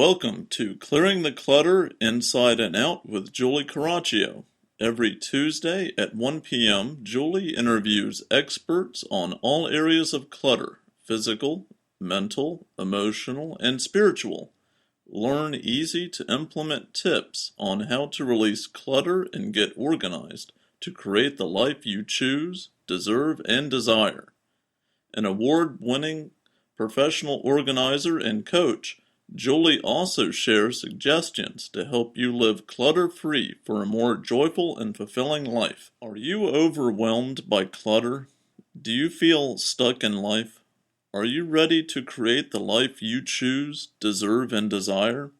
Welcome to Clearing the Clutter Inside and Out with Julie Coraccio. Every Tuesday at 1 p.m., Julie interviews experts on all areas of clutter: physical, mental, emotional, and spiritual. Learn easy-to-implement tips on how to release clutter and get organized to create the life you choose, deserve, and desire. An award-winning professional organizer and coach, Julie also shares suggestions to help you live clutter-free for a more joyful and fulfilling life. Are you overwhelmed by clutter? Do you feel stuck in life? Are you ready to create the life you choose, deserve, and desire?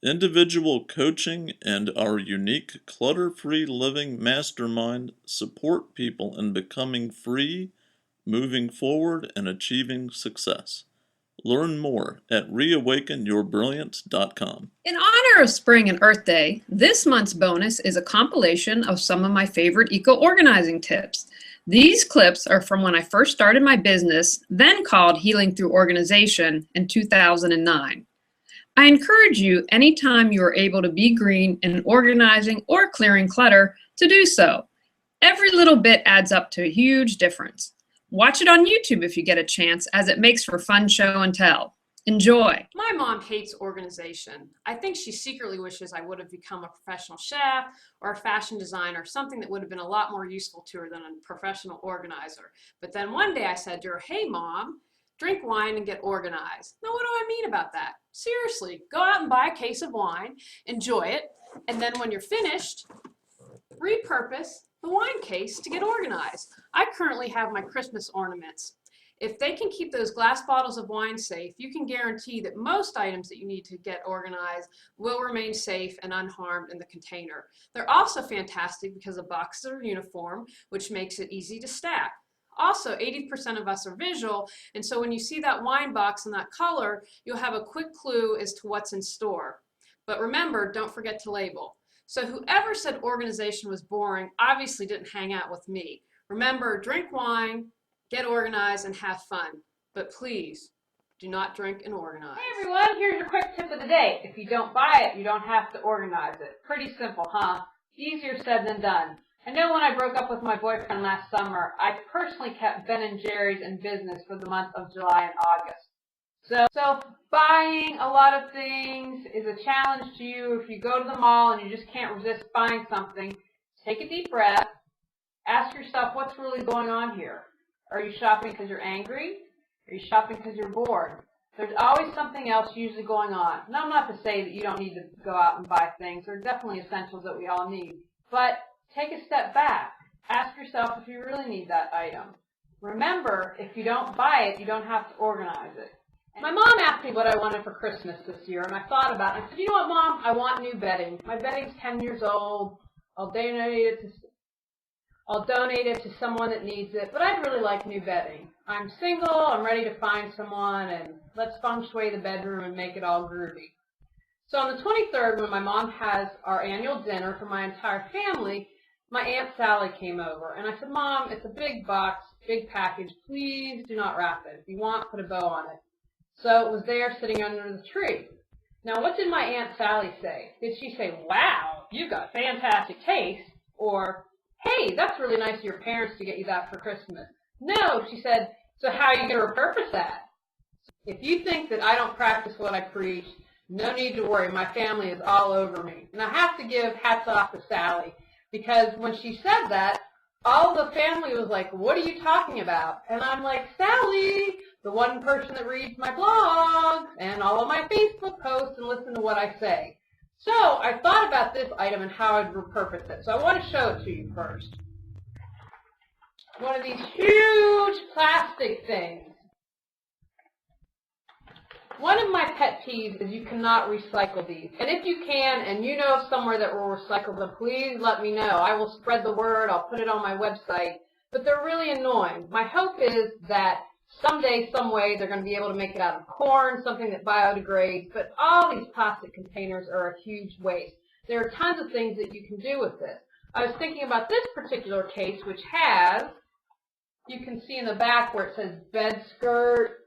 Individual coaching and our unique clutter-free living mastermind support people in becoming free, moving forward, and achieving success. Learn more at reawakenyourbrilliance.com. In honor of Spring and Earth Day, this month's bonus is a compilation of some of my favorite eco-organizing tips. These clips are from when I first started my business, then called Healing Through Organization, in 2009. I encourage you, anytime you are able to be green in organizing or clearing clutter, to do so. Every little bit adds up to a huge difference. Watch it on YouTube if you get a chance, as it makes for fun show and tell. Enjoy. My mom hates organization. I think she secretly wishes I would have become a professional chef or a fashion designer, something that would have been a lot more useful to her than a professional organizer. But then one day I said to her, "Hey Mom, drink wine and get organized." Now what do I mean about that? Seriously, go out and buy a case of wine, enjoy it, and then when you're finished, repurpose the wine case to get organized. I currently have my Christmas ornaments. If they can keep those glass bottles of wine safe, you can guarantee that most items that you need to get organized will remain safe and unharmed in the container. They're also fantastic because the boxes are uniform, which makes it easy to stack. Also, 80% of us are visual, and so when you see that wine box in that color, you'll have a quick clue as to what's in store. But remember, don't forget to label. So whoever said organization was boring obviously didn't hang out with me. Remember, drink wine, get organized, and have fun. But please, do not drink and organize. Hey everyone, here's your quick tip of the day. If you don't buy it, you don't have to organize it. Pretty simple, huh? Easier said than done. I know when I broke up with my boyfriend last summer, I personally kept Ben & Jerry's in business for the month of July and August. So buying a lot of things is a challenge to you. If you go to the mall and you just can't resist buying something, take a deep breath. Ask yourself, what's really going on here? Are you shopping because you're angry? Are you shopping because you're bored? There's always something else usually going on. And I'm not to say that you don't need to go out and buy things. There are definitely essentials that we all need. But take a step back. Ask yourself if you really need that item. Remember, if you don't buy it, you don't have to organize it. My mom asked me what I wanted for Christmas this year, and I thought about it. I said, you know what, Mom? I want new bedding. My bedding's 10 years old. I'll donate it to someone that needs it, but I'd really like new bedding. I'm single, I'm ready to find someone, and let's feng shui the bedroom and make it all groovy. So on the 23rd, when my mom has our annual dinner for my entire family, my Aunt Sally came over, and I said, Mom, it's a big box, big package. Please do not wrap it. If you want, put a bow on it. So it was there sitting under the tree. Now, what did my Aunt Sally say? Did she say, wow, you've got fantastic taste? Or, hey, that's really nice of your parents to get you that for Christmas? No, she said, so how are you going to repurpose that? If you think that I don't practice what I preach, no need to worry. My family is all over me. And I have to give hats off to Sally, because when she said that, all the family was like, what are you talking about? And I'm like, Sally, the one person that reads my blogs and all of my Facebook posts and listen to what I say. So I thought about this item and how I'd repurpose it. So I want to show it to you first. One of these huge plastic things. One of my pet peeves is you cannot recycle these. And if you can, and you know of somewhere that will recycle them, please let me know. I will spread the word. I'll put it on my website. But they're really annoying. My hope is that someday, some way, they're going to be able to make it out of corn, something that biodegrades. But all these plastic containers are a huge waste. There are tons of things that you can do with this. I was thinking about this particular case, which has, you can see in the back where it says bed skirt,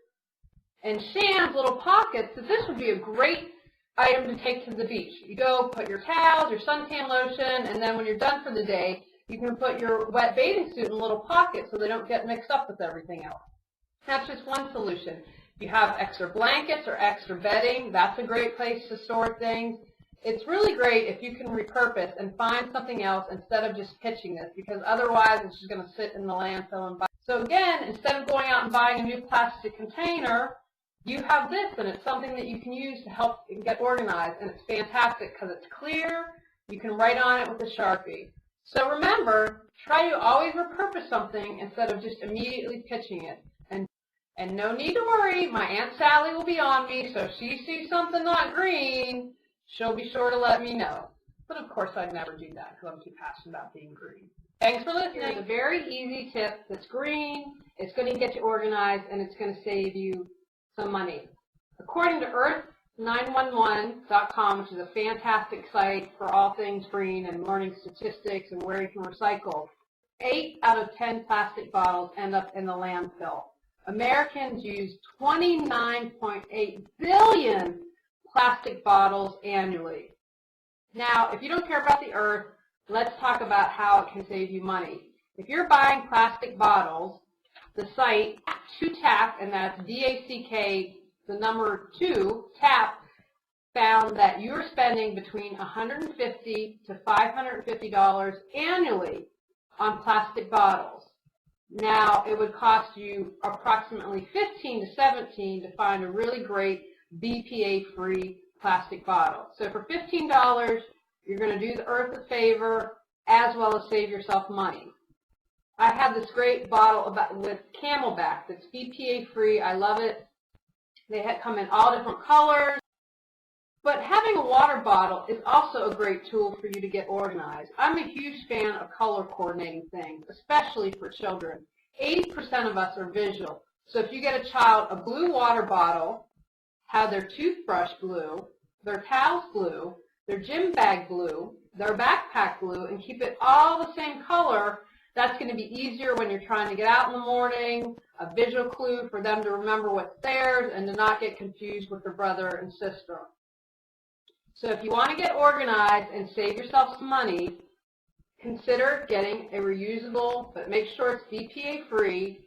and Sham's little pockets, that this would be a great item to take to the beach. You go put your towels, your suntan lotion, and then when you're done for the day, you can put your wet bathing suit in a little pocket so they don't get mixed up with everything else. That's just one solution. If you have extra blankets or extra bedding, that's a great place to store things. It's really great if you can repurpose and find something else instead of just pitching this, because otherwise it's just going to sit in the landfill and buy. So again, instead of going out and buying a new plastic container, you have this, and it's something that you can use to help get organized, and it's fantastic because it's clear. You can write on it with a Sharpie. So remember, try to always repurpose something instead of just immediately pitching it. And no need to worry, my Aunt Sally will be on me, so if she sees something not green, she'll be sure to let me know. But of course, I'd never do that because I'm too passionate about being green. Thanks for listening. Here's a very easy tip that's green. It's going to get you organized, and it's going to save you some money. According to Earth911.com, which is a fantastic site for all things green and learning statistics and where you can recycle, 8 out of 10 plastic bottles end up in the landfill. Americans use 29.8 billion plastic bottles annually. Now, if you don't care about the earth, let's talk about how it can save you money. If you're buying plastic bottles, the site 2TAP, and that's DACK, the number 2, TAP, found that you're spending between $150 to $550 annually on plastic bottles. Now, it would cost you approximately $15 to $17 to find a really great BPA-free plastic bottle. So for $15, you're going to do the earth a favor as well as save yourself money. I have this great bottle with Camelback that's BPA-free. I love it. They come in all different colors. But having a water bottle is also a great tool for you to get organized. I'm a huge fan of color coordinating things, especially for children. 80% of us are visual. So if you get a child a blue water bottle, have their toothbrush blue, their towels blue, their gym bag blue, their backpack blue, and keep it all the same color, that's going to be easier when you're trying to get out in the morning, a visual clue for them to remember what's theirs and to not get confused with their brother and sister. So if you want to get organized and save yourself some money, consider getting a reusable, but make sure it's BPA-free,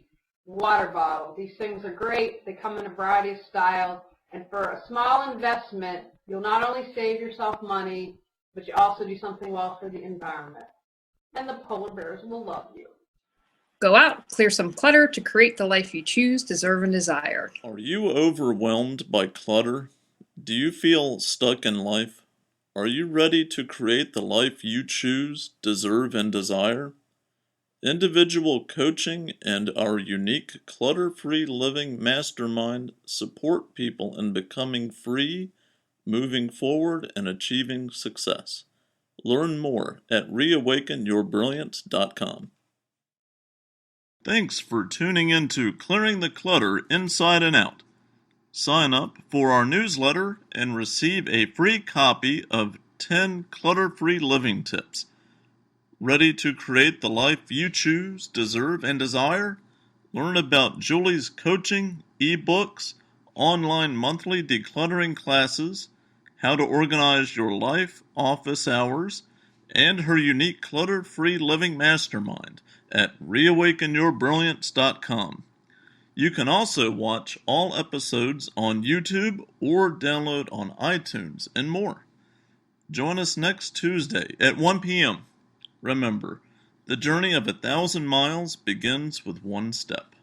water bottle. These things are great. They come in a variety of styles. And for a small investment, you'll not only save yourself money, but you also do something well for the environment. And the polar bears will love you. Go out, clear some clutter to create the life you choose, deserve, and desire. Are you overwhelmed by clutter? Do you feel stuck in life? Are you ready to create the life you choose, deserve, and desire? Individual coaching and our unique clutter-free living mastermind support people in becoming free, moving forward, and achieving success. Learn more at reawakenyourbrilliance.com. Thanks for tuning in to Clearing the Clutter Inside and Out. Sign up for our newsletter and receive a free copy of 10 clutter-free living tips. Ready to create the life you choose, deserve, and desire? Learn about Julie's coaching, ebooks, online monthly decluttering classes, how to organize your life, office hours, and her unique clutter-free living mastermind at reawakenyourbrilliance.com. You can also watch all episodes on YouTube or download on iTunes and more. Join us next Tuesday at 1 p.m. Remember, the journey of 1,000 miles begins with one step.